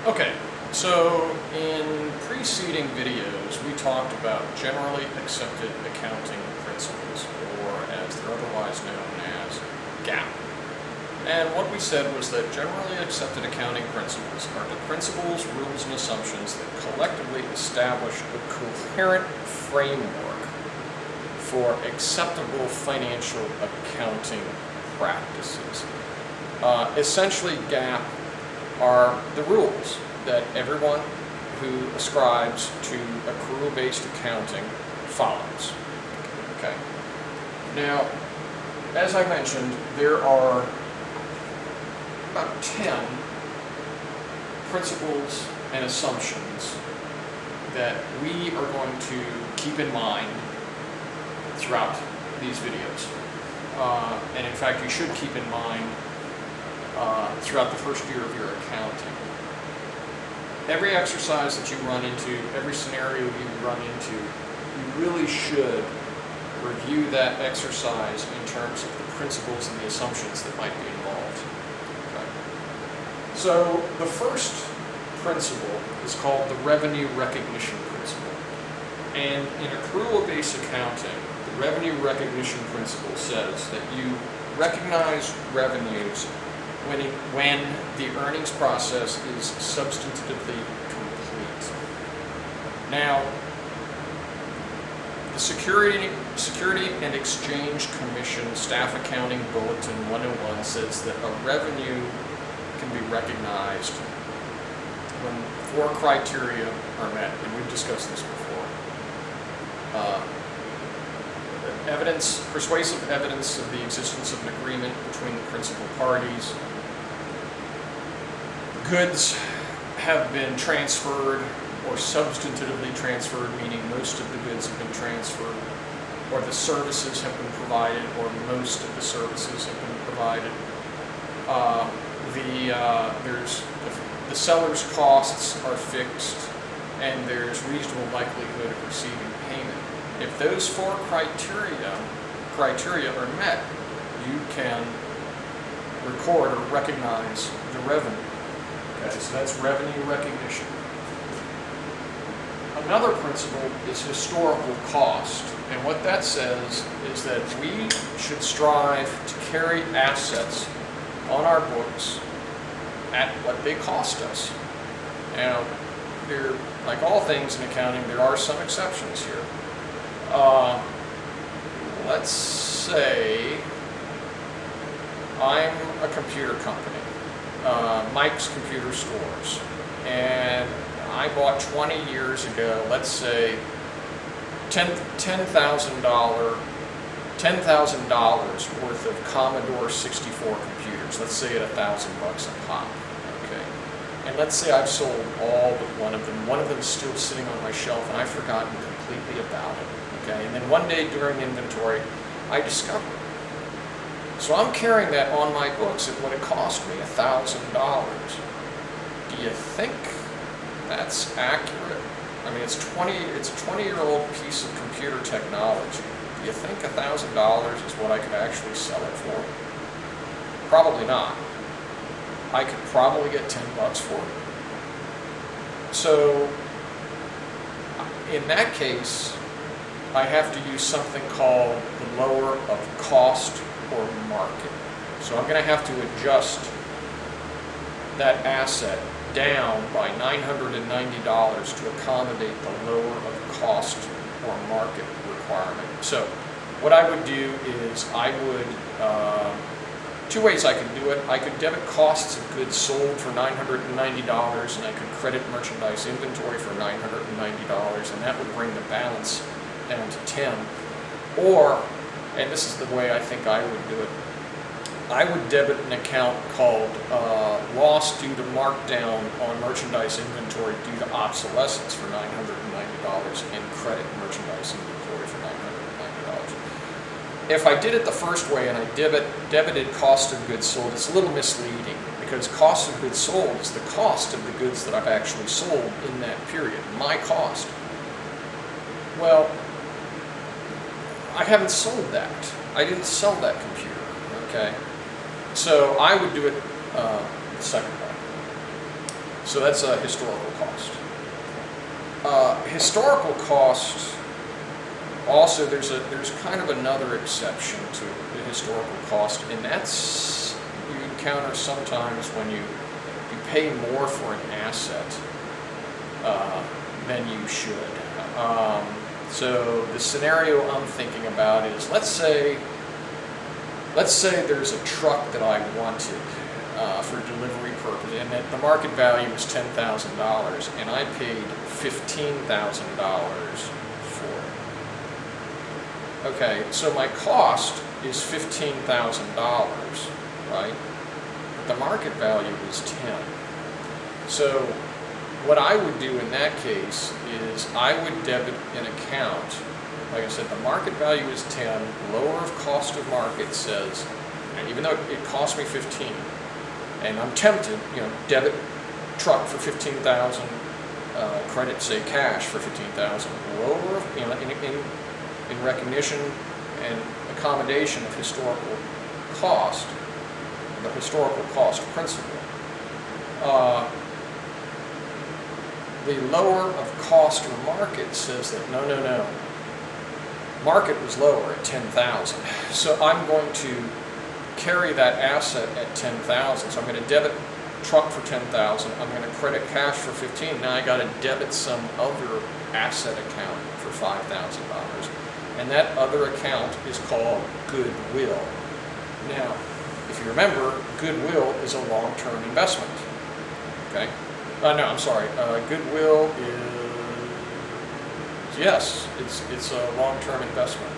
Okay, so in preceding videos, we talked about generally accepted accounting principles, or as they're otherwise known as GAAP. And what we said was that generally accepted accounting principles are the principles, rules, and assumptions that collectively establish a coherent framework for acceptable financial accounting practices. Essentially, GAAP are the rules that everyone who ascribes to accrual-based accounting follows. Okay. Now, as I mentioned, there are about 10 principles and assumptions that we are going to keep in mind throughout these videos. And in fact, you should keep in mind throughout the first year of your accounting. Every exercise that you run into, every scenario you run into, you really should review that exercise in terms of the principles and the assumptions that might be involved. Okay. So the first principle is called the revenue recognition principle. And in accrual-based accounting, the revenue recognition principle says that you recognize revenues when the earnings process is substantively complete. Now, the Security and Exchange Commission Staff Accounting Bulletin 101 says that a revenue can be recognized when 4 criteria are met, and we've discussed this before. Persuasive evidence of the existence of an agreement between the principal parties. Goods have been transferred or substantively transferred, meaning most of the goods have been transferred, or the services have been provided, or most of the services have been provided. The seller's costs are fixed, and there's reasonable likelihood of receiving payment. If those 4 criteria are met, you can record or recognize the revenue. Okay, so that's revenue recognition. Another principle is historical cost, and what that says is that we should strive to carry assets on our books at what they cost us. Now, like all things in accounting, there are some exceptions here. Let's say I'm a computer company, Mike's Computer Stores, and I bought 20 years ago, let's say $10,000 worth of Commodore 64 computers, let's say at $1,000 a pop. Okay. And let's say I've sold all but one of them. One of them is still sitting on my shelf, and I've forgotten completely about it. Okay. And then one day during inventory, I discover it. So I'm carrying that on my books at what it cost me, $1,000. Do you think that's accurate? I mean, it's a 20-year-old piece of computer technology. Do you think $1,000 is what I could actually sell it for? Probably not. I could probably get $10 for it. So, in that case, I have to use something called the lower of cost or market. So I'm going to have to adjust that asset down by $990 to accommodate the lower of cost or market requirement. So what I would do is I would, 2 ways I could do it. I could debit costs of goods sold for $990, and I could credit merchandise inventory for $990, and that would bring the balance down to 10. Or, and this is the way I think I would do it, I would debit an account called loss due to markdown on merchandise inventory due to obsolescence for $990 and credit merchandise inventory for $990. If I did it the first way and I debited cost of goods sold, it's a little misleading because cost of goods sold is the cost of the goods that I've actually sold in that period, my cost. Well, I haven't sold that. I didn't sell that computer, okay? So I would do it the second way. So that's a historical cost. Historical cost, also there's kind of another exception to the historical cost, and that's you encounter sometimes when you pay more for an asset than you should. So the scenario I'm thinking about is, let's say there's a truck that I wanted for delivery purpose, and that the market value is $10,000, and I paid $15,000 for it. Okay, so my cost is $15,000, right? But the market value is 10. So what I would do in that case is I would debit an account. Like I said, the market value is 10, lower of cost of market says, even though it cost me 15, and I'm tempted, debit truck for 15,000, credit, say, cash for 15,000, lower, in recognition and accommodation of historical cost, the historical cost principle. The lower of cost or market says that no. Market was lower at 10,000, so I'm going to carry that asset at 10,000. So I'm going to debit truck for 10,000. I'm going to credit cash for 15. Now I got to debit some other asset account for $5,000, and that other account is called goodwill. Now, if you remember, goodwill is a long-term investment. Okay. No, I'm sorry. Goodwill is, yes, it's a long-term investment.